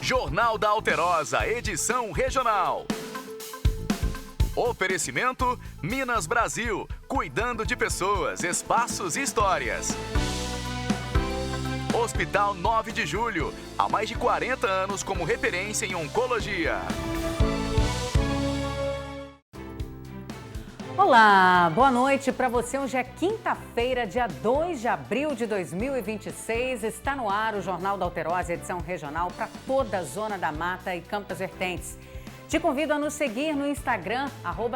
Jornal da Alterosa, edição regional. Oferecimento Minas Brasil, cuidando de pessoas, espaços e histórias. Hospital 9 de Julho, há mais de 40 anos como referência em oncologia. Olá, boa noite para você. Hoje é quinta-feira, dia 2 de abril de 2026. Está no ar o Jornal da Alterosa, edição regional para toda a Zona da Mata e Campos Vertentes. Te convido a nos seguir no Instagram,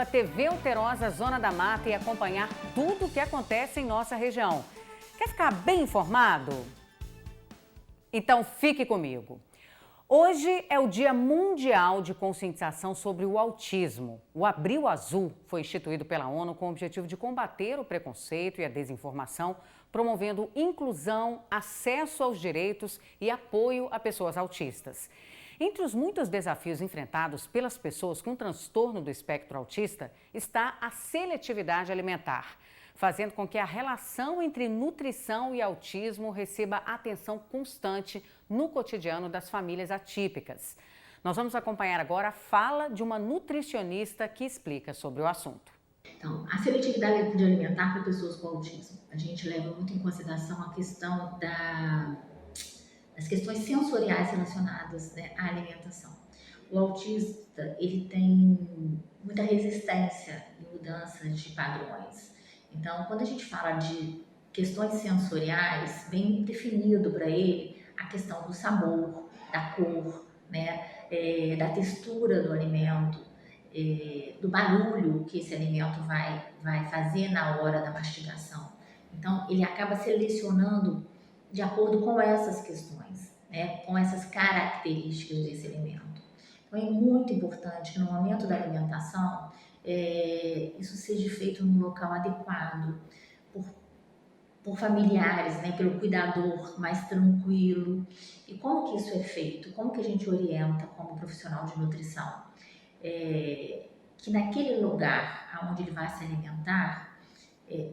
@TV Alterosa Zona da Mata, e acompanhar tudo o que acontece em nossa região. Quer ficar bem informado? Então fique comigo. Hoje é o Dia Mundial de Conscientização sobre o Autismo. O Abril Azul foi instituído pela ONU com o objetivo de combater o preconceito e a desinformação, promovendo inclusão, acesso aos direitos e apoio a pessoas autistas. Entre os muitos desafios enfrentados pelas pessoas com transtorno do espectro autista está a seletividade alimentar, fazendo com que a relação entre nutrição e autismo receba atenção constante no cotidiano das famílias atípicas. Nós vamos acompanhar agora a fala de uma nutricionista que explica sobre o assunto. Então, a seletividade alimentar para pessoas com autismo, a gente leva muito em consideração a questão das questões sensoriais relacionadas, né, à alimentação. O autista, ele tem muita resistência em mudanças de padrões. Então, quando a gente fala de questões sensoriais, bem definido para ele a questão do sabor, da cor, né, da textura do alimento, do barulho que esse alimento vai fazer na hora da mastigação. Então, ele acaba selecionando de acordo com essas questões, né, com essas características desse alimento. Então, é muito importante que no momento da alimentação, isso seja feito num local adequado, por familiares, né, pelo cuidador mais tranquilo. E como que isso é feito? Como que a gente orienta como profissional de nutrição? Que naquele lugar onde ele vai se alimentar,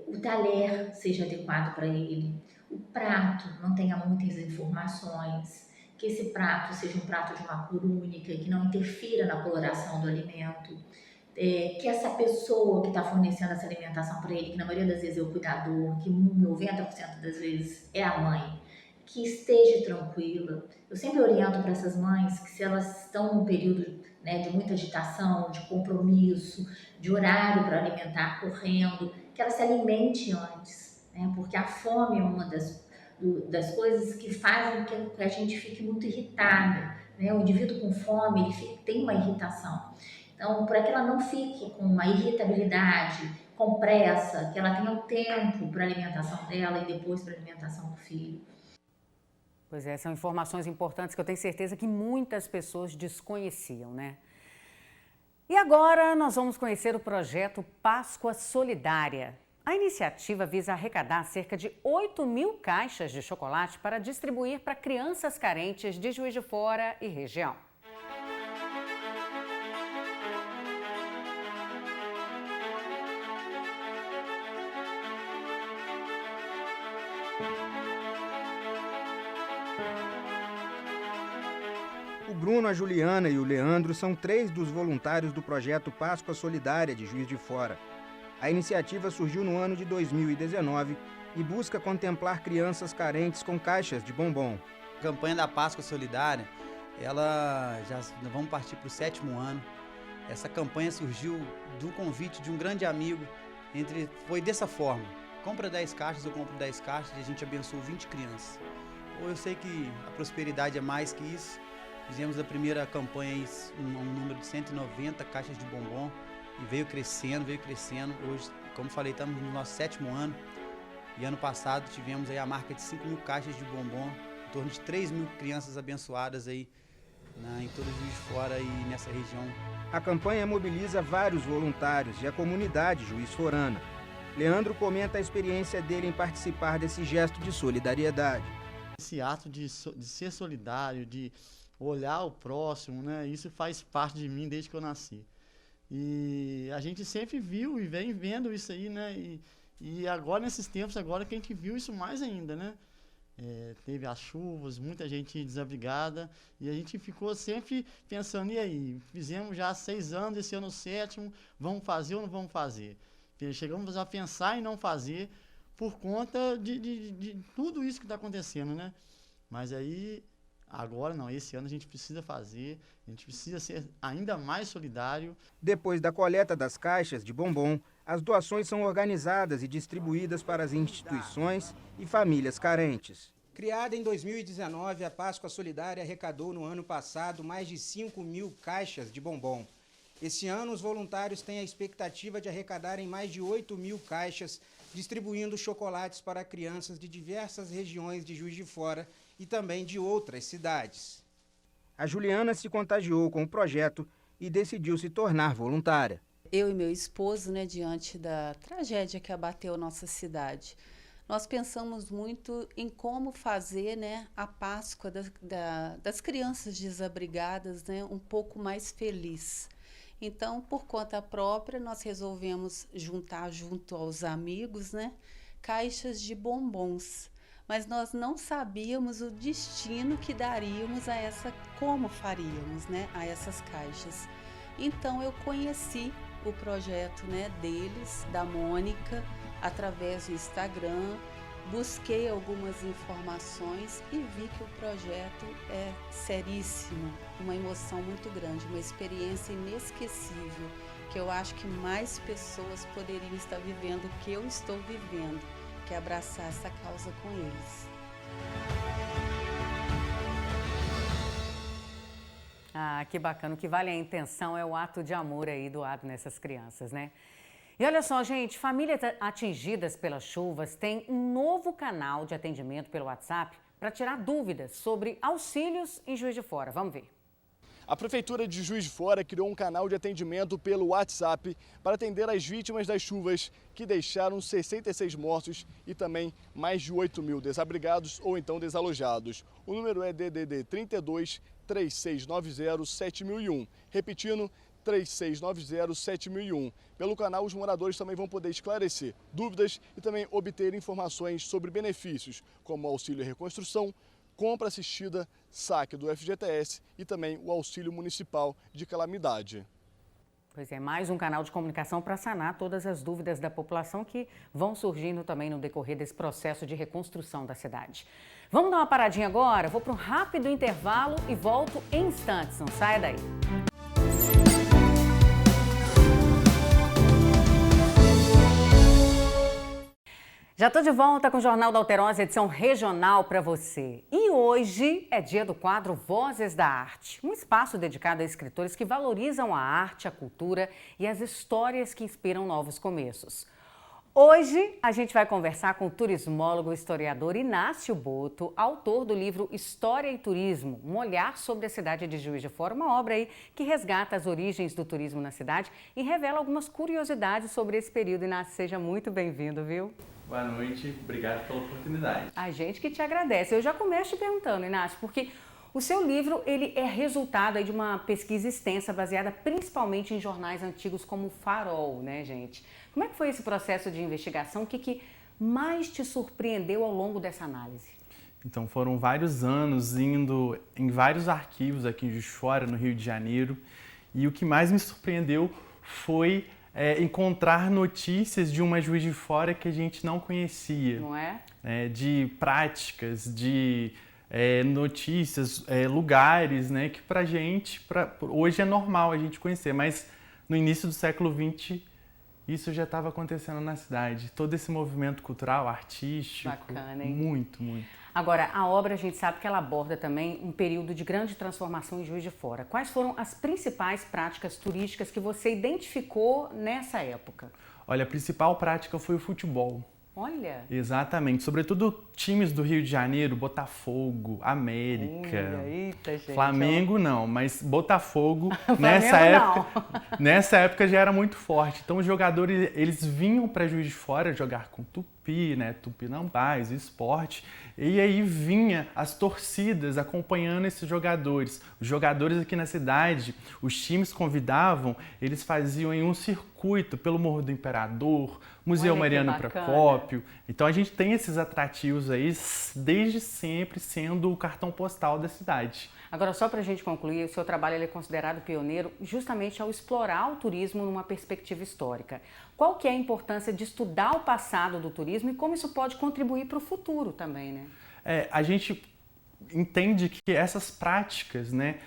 o talher seja adequado para ele, o prato não tenha muitas informações, que esse prato seja um prato de uma cor única, que não interfira na coloração do alimento, que essa pessoa que está fornecendo essa alimentação para ele, que na maioria das vezes é o cuidador, que 90% das vezes é a mãe, que esteja tranquila. Eu sempre oriento para essas mães que, se elas estão num período, né, de muita agitação, de compromisso, de horário para alimentar correndo, que ela se alimente antes, né, porque a fome é uma das coisas que fazem que a gente fique muito irritada, né? O indivíduo com fome, ele tem uma irritação. Então, para que ela não fique com uma irritabilidade, com pressa, que ela tenha o tempo para a alimentação dela e depois para a alimentação do filho. Pois é, são informações importantes que eu tenho certeza que muitas pessoas desconheciam, né? E agora nós vamos conhecer o projeto Páscoa Solidária. A iniciativa visa arrecadar cerca de 8.000 caixas de chocolate para distribuir para crianças carentes de Juiz de Fora e região. O Bruno, a Juliana e o Leandro são 3 dos voluntários do projeto Páscoa Solidária de Juiz de Fora. A iniciativa surgiu no ano de 2019 e busca contemplar crianças carentes com caixas de bombom. A campanha da Páscoa Solidária, nós vamos partir para o 7º ano. Essa campanha surgiu do convite de um grande amigo. Foi dessa forma: compra 10 caixas, eu compro 10 caixas e a gente abençoou 20 crianças. Eu sei que a prosperidade é mais que isso. Fizemos a primeira campanha um número de 190 caixas de bombom e veio crescendo. Hoje, como falei, estamos no nosso 7º ano e ano passado tivemos aí a marca de 5.000 caixas de bombom, em torno de 3.000 crianças abençoadas aí em todo o Juiz de Fora e nessa região. A campanha mobiliza vários voluntários e a comunidade juiz-forana. Leandro comenta a experiência dele em participar desse gesto de solidariedade. Esse ato de ser solidário, de olhar o próximo, né? Isso faz parte de mim desde que eu nasci. E a gente sempre viu e vem vendo isso aí, né? E agora, nesses tempos agora, que a gente viu isso mais ainda, né? teve as chuvas, muita gente desabrigada, e a gente ficou sempre pensando, e aí, fizemos já 6 anos, esse ano 7º, vamos fazer ou não vamos fazer? Chegamos a pensar em não fazer por conta de tudo isso que está acontecendo, né? Mas aí, agora não, esse ano a gente precisa fazer, a gente precisa ser ainda mais solidário. Depois da coleta das caixas de bombom, as doações são organizadas e distribuídas para as instituições e famílias carentes. Criada em 2019, a Páscoa Solidária arrecadou no ano passado mais de 5.000 caixas de bombom. Esse ano, os voluntários têm a expectativa de arrecadarem mais de 8.000 caixas, distribuindo chocolates para crianças de diversas regiões de Juiz de Fora e também de outras cidades. A Juliana se contagiou com o projeto e decidiu se tornar voluntária. Eu e meu esposo, diante da tragédia que abateu nossa cidade, nós pensamos muito em como fazer, a Páscoa das crianças desabrigadas, um pouco mais feliz. Então, por conta própria, nós resolvemos juntar junto aos amigos, caixas de bombons. Mas nós não sabíamos o destino que daríamos como faríamos, a essas caixas. Então, eu conheci o projeto deles, da Mônica, através do Instagram, busquei algumas informações e vi que o projeto é seríssimo, uma emoção muito grande, uma experiência inesquecível, que eu acho que mais pessoas poderiam estar vivendo o que eu estou vivendo, que é abraçar essa causa com eles. Ah, que bacana. O que vale a intenção é o ato de amor aí doado nessas crianças, E olha só, gente, famílias atingidas pelas chuvas têm um novo canal de atendimento pelo WhatsApp para tirar dúvidas sobre auxílios em Juiz de Fora. Vamos ver. A Prefeitura de Juiz de Fora criou um canal de atendimento pelo WhatsApp para atender as vítimas das chuvas que deixaram 66 mortos e também mais de 8.000 desabrigados ou então desalojados. O número é DDD 32 3690 7001. Repetindo, 3690 7001. Pelo canal, os moradores também vão poder esclarecer dúvidas e também obter informações sobre benefícios, como auxílio à reconstrução, compra assistida, saque do FGTS e também o auxílio municipal de calamidade. Pois é, mais um canal de comunicação para sanar todas as dúvidas da população que vão surgindo também no decorrer desse processo de reconstrução da cidade. Vamos dar uma paradinha agora? Vou para um rápido intervalo e volto em instantes, não saia daí. Já estou de volta com o Jornal da Alterosa, edição regional para você. E hoje é dia do quadro Vozes da Arte, um espaço dedicado a escritores que valorizam a arte, a cultura e as histórias que inspiram novos começos. Hoje a gente vai conversar com o turismólogo e historiador Inácio Boto, autor do livro História e Turismo, um olhar sobre a cidade de Juiz de Fora, uma obra aí que resgata as origens do turismo na cidade e revela algumas curiosidades sobre esse período. Inácio, seja muito bem-vindo, viu? Boa noite, obrigado pela oportunidade. A gente que te agradece. Eu já começo te perguntando, Inácio, porque o seu livro ele é resultado aí de uma pesquisa extensa, baseada principalmente em jornais antigos como o Farol, né, gente? Como é que foi esse processo de investigação? O que mais te surpreendeu ao longo dessa análise? Então, foram vários anos indo em vários arquivos aqui em Juiz de Fora, no Rio de Janeiro, e o que mais me surpreendeu foi encontrar notícias de uma Juiz de Fora que a gente não conhecia. Não é? De práticas, de notícias, lugares, né, que pra gente, hoje é normal a gente conhecer, mas no início do século XX isso já estava acontecendo na cidade. Todo esse movimento cultural, artístico. Bacana, hein? Muito, muito. Agora, a obra a gente sabe que ela aborda também um período de grande transformação em Juiz de Fora. Quais foram as principais práticas turísticas que você identificou nessa época? Olha, a principal prática foi o futebol. Olha! Exatamente, sobretudo times do Rio de Janeiro, Botafogo, América, eita, gente, Flamengo não, mas Botafogo nessa época já era muito forte. Então os jogadores eles vinham para Juiz de Fora jogar com Tupi, Tupi, né, Tupinambás, Esporte, e aí vinha as torcidas acompanhando esses jogadores. Os jogadores aqui na cidade, os times convidavam, eles faziam em um circuito pelo Morro do Imperador, Museu Mariano Procópio. Então a gente tem esses atrativos aí desde sempre sendo o cartão postal da cidade. Agora, só para a gente concluir, o seu trabalho ele é considerado pioneiro justamente ao explorar o turismo numa perspectiva histórica. Qual que é a importância de estudar o passado do turismo e como isso pode contribuir para o futuro também, né? A gente entende que essas práticas, né,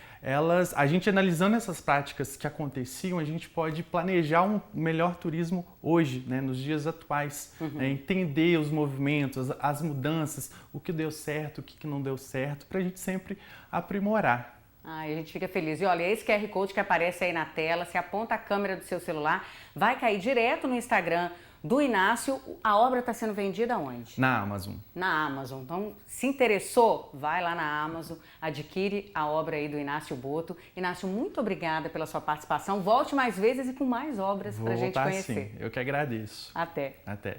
a gente analisando essas práticas que aconteciam, a gente pode planejar um melhor turismo hoje, né, nos dias atuais, né, entender os movimentos, as mudanças, o que deu certo, o que não deu certo, para a gente sempre aprimorar. A gente fica feliz. E olha, esse QR Code que aparece aí na tela, se aponta a câmera do seu celular, vai cair direto no Instagram do Inácio. A obra está sendo vendida onde? Na Amazon. Na Amazon. Então, se interessou, vai lá na Amazon, adquire a obra aí do Inácio Boto. Inácio, muito obrigada pela sua participação. Volte mais vezes e com mais obras para a gente conhecer. Sim. Eu que agradeço. Até. Até.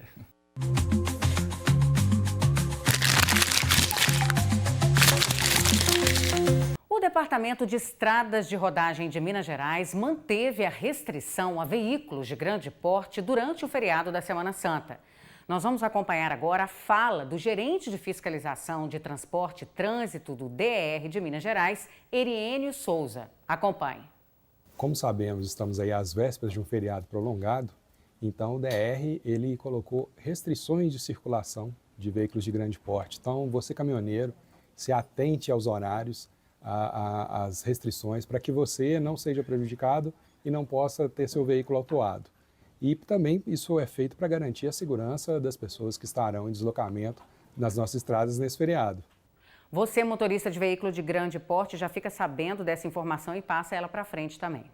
O Departamento de Estradas de Rodagem de Minas Gerais manteve a restrição a veículos de grande porte durante o feriado da Semana Santa. Nós vamos acompanhar agora a fala do gerente de fiscalização de transporte e trânsito do DER de Minas Gerais, Eriênio Souza. Acompanhe. Como sabemos, estamos aí às vésperas de um feriado prolongado, então o DR ele colocou restrições de circulação de veículos de grande porte. Então, você caminhoneiro, se atente aos horários, às restrições, para que você não seja prejudicado e não possa ter seu veículo autuado. E também isso é feito para garantir a segurança das pessoas que estarão em deslocamento nas nossas estradas nesse feriado. Você, motorista de veículo de grande porte, já fica sabendo dessa informação e passa ela para frente também.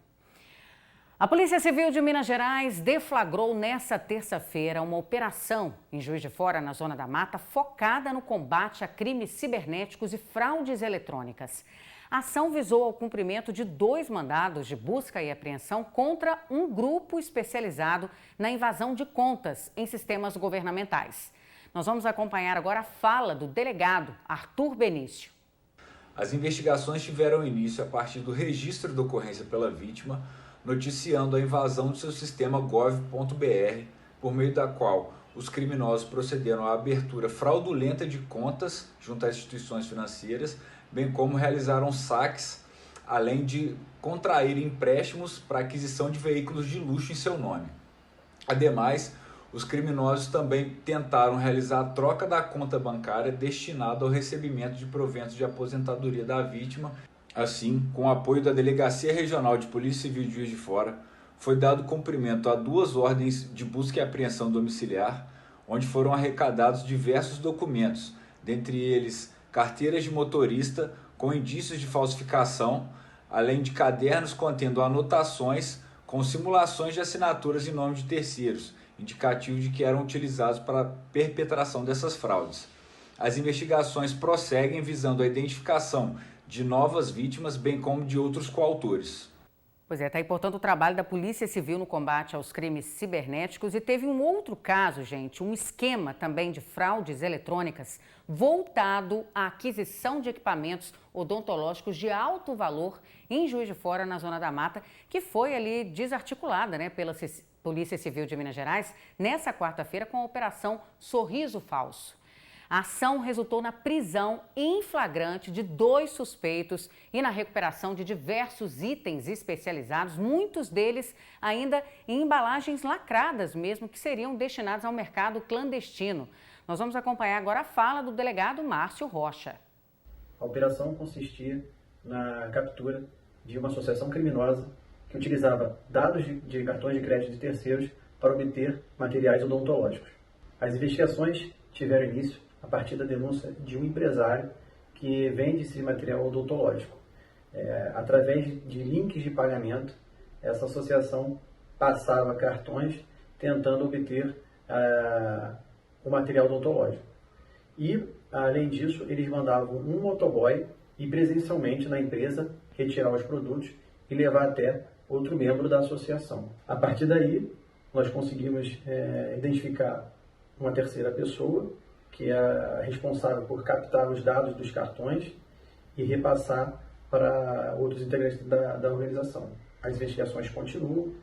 A Polícia Civil de Minas Gerais deflagrou nesta terça-feira uma operação em Juiz de Fora, na Zona da Mata, focada no combate a crimes cibernéticos e fraudes eletrônicas. A ação visou ao cumprimento de 2 mandados de busca e apreensão contra um grupo especializado na invasão de contas em sistemas governamentais. Nós vamos acompanhar agora a fala do delegado Arthur Benício. As investigações tiveram início a partir do registro da ocorrência pela vítima, noticiando a invasão do seu sistema gov.br, por meio da qual os criminosos procederam à abertura fraudulenta de contas junto às instituições financeiras, bem como realizaram saques, além de contrair empréstimos para aquisição de veículos de luxo em seu nome. Ademais, os criminosos também tentaram realizar a troca da conta bancária destinada ao recebimento de proventos de aposentadoria da vítima. Assim, com o apoio da Delegacia Regional de Polícia Civil de Juiz de Fora, foi dado cumprimento a 2 ordens de busca e apreensão domiciliar, onde foram arrecadados diversos documentos, dentre eles carteiras de motorista com indícios de falsificação, além de cadernos contendo anotações com simulações de assinaturas em nome de terceiros, indicativo de que eram utilizados para a perpetração dessas fraudes. As investigações prosseguem visando a identificação de novas vítimas, bem como de outros coautores. Pois é, está aí, portanto, o trabalho da Polícia Civil no combate aos crimes cibernéticos. E teve um outro caso, gente, um esquema também de fraudes eletrônicas voltado à aquisição de equipamentos odontológicos de alto valor em Juiz de Fora, na Zona da Mata, que foi ali desarticulada, né, pela Polícia Civil de Minas Gerais nessa quarta-feira com a Operação Sorriso Falso. A ação resultou na prisão em flagrante de 2 suspeitos e na recuperação de diversos itens especializados, muitos deles ainda em embalagens lacradas mesmo, que seriam destinados ao mercado clandestino. Nós vamos acompanhar agora a fala do delegado Márcio Rocha. A operação consistia na captura de uma associação criminosa que utilizava dados de cartões de crédito de terceiros para obter materiais odontológicos. As investigações tiveram início a partir da denúncia de um empresário que vende esse material odontológico. Através de links de pagamento, essa associação passava cartões tentando obter o material odontológico. E, além disso, eles mandavam um motoboy ir presencialmente na empresa retirar os produtos e levar até outro membro da associação. A partir daí, nós conseguimos identificar uma terceira pessoa, que é responsável por captar os dados dos cartões e repassar para outros integrantes da organização. As investigações continuam,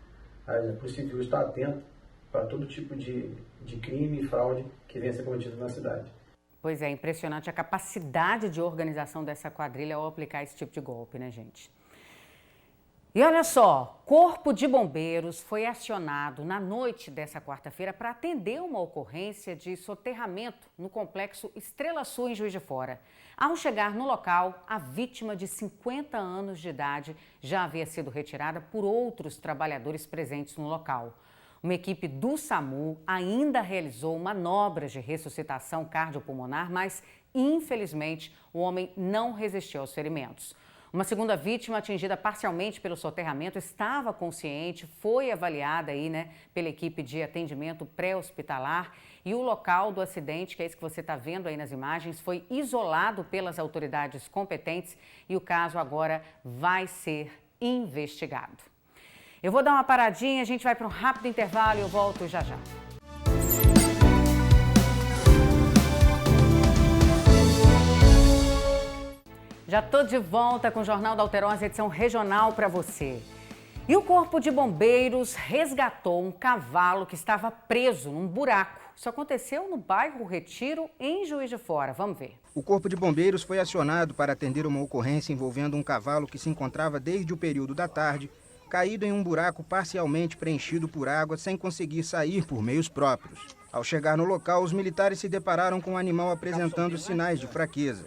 a Polícia Civil está atenta para todo tipo de crime e fraude que venha a ser cometido na cidade. Pois é, impressionante a capacidade de organização dessa quadrilha ao aplicar esse tipo de golpe, né, gente? E olha só, Corpo de Bombeiros foi acionado na noite dessa quarta-feira para atender uma ocorrência de soterramento no complexo Estrela Sul, em Juiz de Fora. Ao chegar no local, a vítima de 50 anos de idade já havia sido retirada por outros trabalhadores presentes no local. Uma equipe do SAMU ainda realizou manobras de ressuscitação cardiopulmonar, mas, infelizmente, o homem não resistiu aos ferimentos. Uma segunda vítima, atingida parcialmente pelo soterramento, estava consciente, foi avaliada aí, pela equipe de atendimento pré-hospitalar, e o local do acidente, que é esse que você está vendo aí nas imagens, foi isolado pelas autoridades competentes e o caso agora vai ser investigado. Eu vou dar uma paradinha, a gente vai para um rápido intervalo e eu volto já já. Já estou de volta com o Jornal da Alterosa, edição regional para você. E o Corpo de Bombeiros resgatou um cavalo que estava preso num buraco. Isso aconteceu no bairro Retiro, em Juiz de Fora. Vamos ver. O Corpo de Bombeiros foi acionado para atender uma ocorrência envolvendo um cavalo que se encontrava desde o período da tarde, caído em um buraco parcialmente preenchido por água, sem conseguir sair por meios próprios. Ao chegar no local, os militares se depararam com o animal apresentando sinais de fraqueza.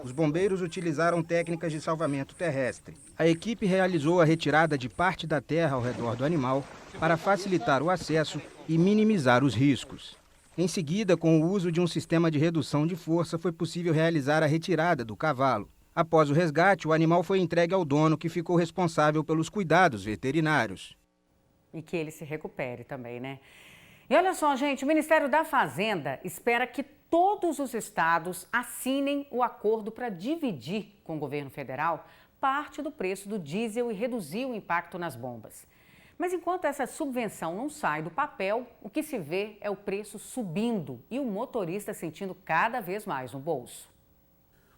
Os bombeiros utilizaram técnicas de salvamento terrestre. A equipe realizou a retirada de parte da terra ao redor do animal para facilitar o acesso e minimizar os riscos. Em seguida, com o uso de um sistema de redução de força, foi possível realizar a retirada do cavalo. Após o resgate, o animal foi entregue ao dono, que ficou responsável pelos cuidados veterinários. E que ele se recupere também, né? E olha só, gente, o Ministério da Fazenda espera que todos os estados assinem o acordo para dividir com o governo federal parte do preço do diesel e reduzir o impacto nas bombas. Mas enquanto essa subvenção não sai do papel, o que se vê é o preço subindo e o motorista sentindo cada vez mais no bolso.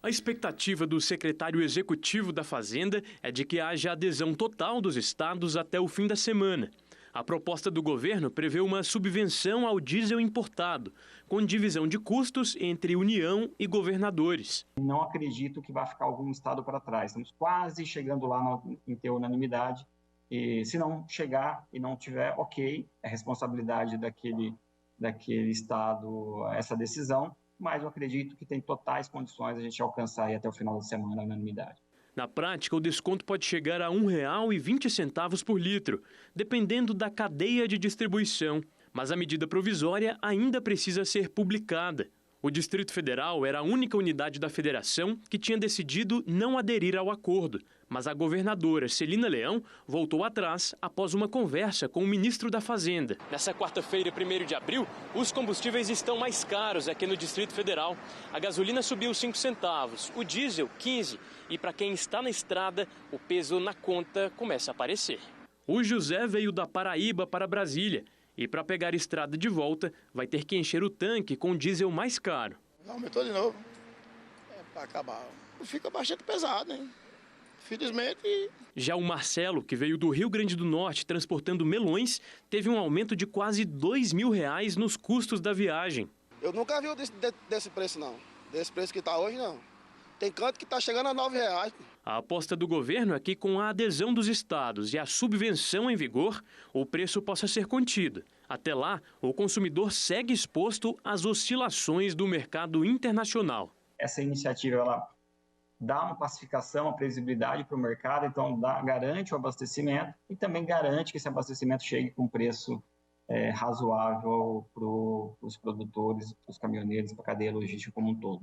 A expectativa do secretário executivo da Fazenda é de que haja adesão total dos estados até o fim da semana. A proposta do governo prevê uma subvenção ao diesel importado, com divisão de custos entre União e governadores. Não acredito que vai ficar algum estado para trás. Estamos quase chegando lá em ter unanimidade. E se não chegar e não tiver, ok, é responsabilidade daquele estado essa decisão, mas eu acredito que tem totais condições a gente alcançar aí até o final da semana a unanimidade. Na prática, o desconto pode chegar a R$ 1,20 por litro, dependendo da cadeia de distribuição. Mas a medida provisória ainda precisa ser publicada. O Distrito Federal era a única unidade da federação que tinha decidido não aderir ao acordo. Mas a governadora Celina Leão voltou atrás após uma conversa com o ministro da Fazenda. Nessa quarta-feira, 1º de abril, os combustíveis estão mais caros aqui no Distrito Federal. A gasolina subiu 5 centavos, o diesel 15. E para quem está na estrada, o peso na conta começa a aparecer. O José veio da Paraíba para Brasília. E para pegar a estrada de volta, vai ter que encher o tanque com diesel mais caro. Aumentou de novo. É para acabar. Fica bastante pesado, hein? Infelizmente. Já o Marcelo, que veio do Rio Grande do Norte transportando melões, teve um aumento de quase R$2.000 nos custos da viagem. Eu nunca vi desse preço, não. Desse preço que está hoje, não. Tem canto que está chegando a R$9. A aposta do governo é que, com a adesão dos estados e a subvenção em vigor, o preço possa ser contido. Até lá, o consumidor segue exposto às oscilações do mercado internacional. Essa iniciativa ela dá uma pacificação, uma previsibilidade para o mercado, então garante o abastecimento e também garante que esse abastecimento chegue com preço razoável para os produtores, para os caminhoneiros, para a cadeia logística como um todo.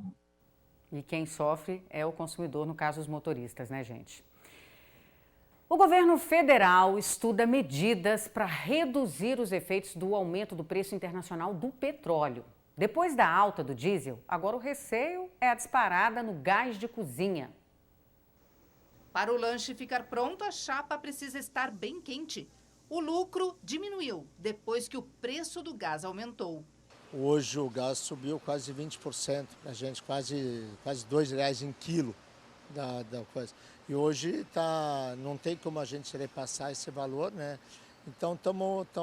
E quem sofre é o consumidor, no caso os motoristas, né, gente? O governo federal estuda medidas para reduzir os efeitos do aumento do preço internacional do petróleo. Depois da alta do diesel, agora o receio é a disparada no gás de cozinha. Para o lanche ficar pronto, a chapa precisa estar bem quente. O lucro diminuiu depois que o preço do gás aumentou. Hoje o gás subiu quase 20%, a gente quase R$2 em quilo da coisa. E hoje não tem como a gente repassar esse valor, né? Então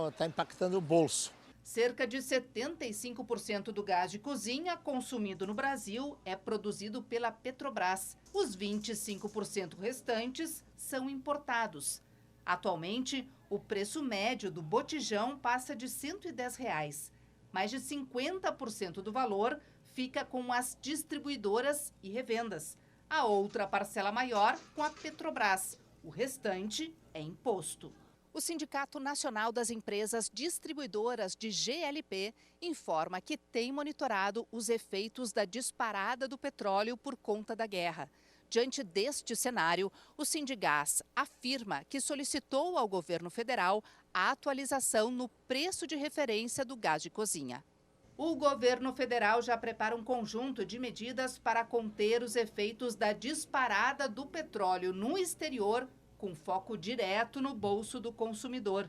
está impactando o bolso. Cerca de 75% do gás de cozinha consumido no Brasil é produzido pela Petrobras. Os 25% restantes são importados. Atualmente, o preço médio do botijão passa de R$110. Mais de 50% do valor fica com as distribuidoras e revendas. A outra parcela maior com a Petrobras. O restante é imposto. O Sindicato Nacional das Empresas Distribuidoras de GLP informa que tem monitorado os efeitos da disparada do petróleo por conta da guerra. Diante deste cenário, o Sindigás afirma que solicitou ao governo federal a atualização no preço de referência do gás de cozinha. O governo federal já prepara um conjunto de medidas para conter os efeitos da disparada do petróleo no exterior, com foco direto no bolso do consumidor.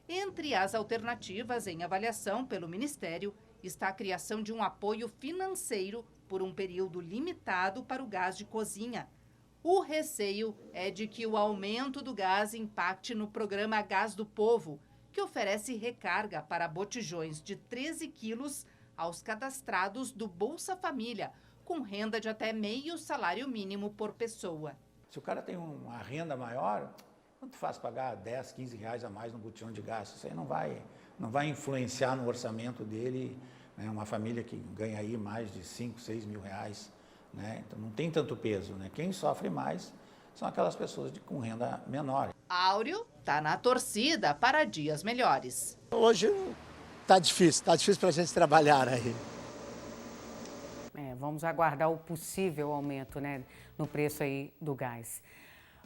Entre as alternativas em avaliação pelo Ministério está a criação de um apoio financeiro por um período limitado para o gás de cozinha. O receio é de que o aumento do gás impacte no programa Gás do Povo, que oferece recarga para botijões de 13 quilos aos cadastrados do Bolsa Família, com renda de até meio salário mínimo por pessoa. Se o cara tem uma renda maior, quanto faz pagar R$10, R$15 a mais no botijão de gás? Isso aí não vai influenciar no orçamento dele, né? Uma família que ganha aí mais de R$5, R$6 mil, né? Então não tem tanto peso, né? Quem sofre mais são aquelas pessoas com renda menor. Áureo está na torcida para dias melhores. Hoje está difícil para a gente trabalhar aí. Vamos aguardar o possível aumento, né, no preço aí do gás.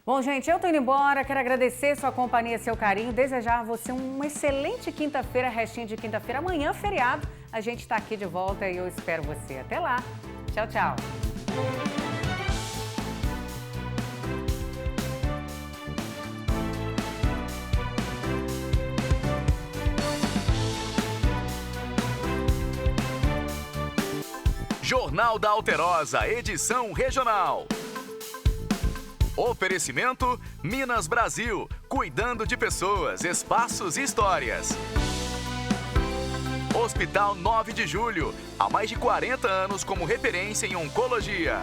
Bom, gente, eu tô indo embora. Quero agradecer sua companhia, seu carinho. Desejar a você uma excelente quinta-feira, restinho de quinta-feira. Amanhã, feriado, a gente está aqui de volta e eu espero você. Até lá. Tchau, tchau. Jornal da Alterosa, edição regional. Oferecimento Minas Brasil, cuidando de pessoas, espaços e histórias. Hospital 9 de Julho, há mais de 40 anos como referência em oncologia.